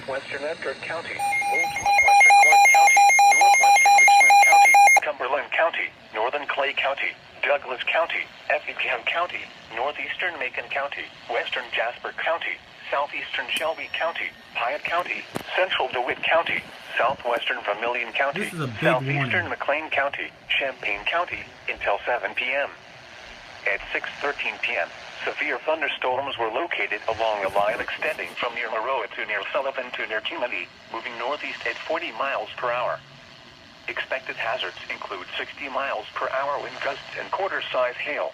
Northwestern Edgar County, Northwestern Clark County, Northwestern Richland County, Cumberland County, Northern Clay County, Douglas County, Effingham County, Northeastern Macon County, Western Jasper County, Southeastern Shelby County, Piatt County, Central DeWitt County, Southwestern Vermilion County, Southeastern McLean County, Champaign County, until 7 p.m. At 6:13 p.m., severe thunderstorms were located along a line extending from near Maroa to near Sullivan to near Kimani, moving northeast at 40 miles per hour. Expected hazards include 60 miles per hour wind gusts and quarter-size hail.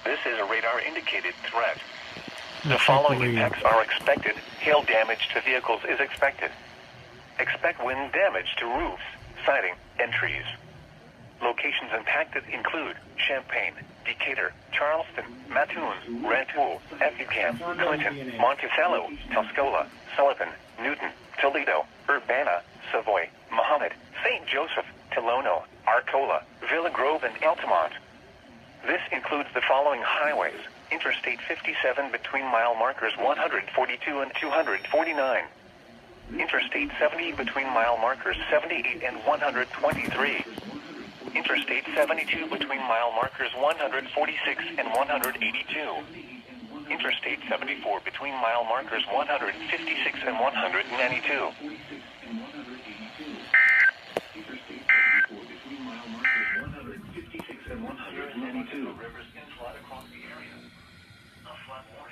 This is a radar-indicated threat. The following impacts are expected. Hail damage to vehicles is expected. Expect wind damage to roofs, siding, and trees. Locations impacted include Champaign, Decatur, Charleston, Mattoon, Rantoul, Effingham, Clinton, Monticello, Tuscola, Sullivan, Newton, Toledo, Urbana, Savoy, Mahomet, St. Joseph, Tolono, Arcola, Villa Grove, and Altamont. This includes the following highways: Interstate 57 between mile markers 142 and 249. Interstate 70 between mile markers 78 and 123. Interstate 72 between mile markers 146 and 182. Interstate 74 between mile markers 156 and 192. Interstate 74 between mile markers 156 and 192. Rivers inflood across the area. A flood warning.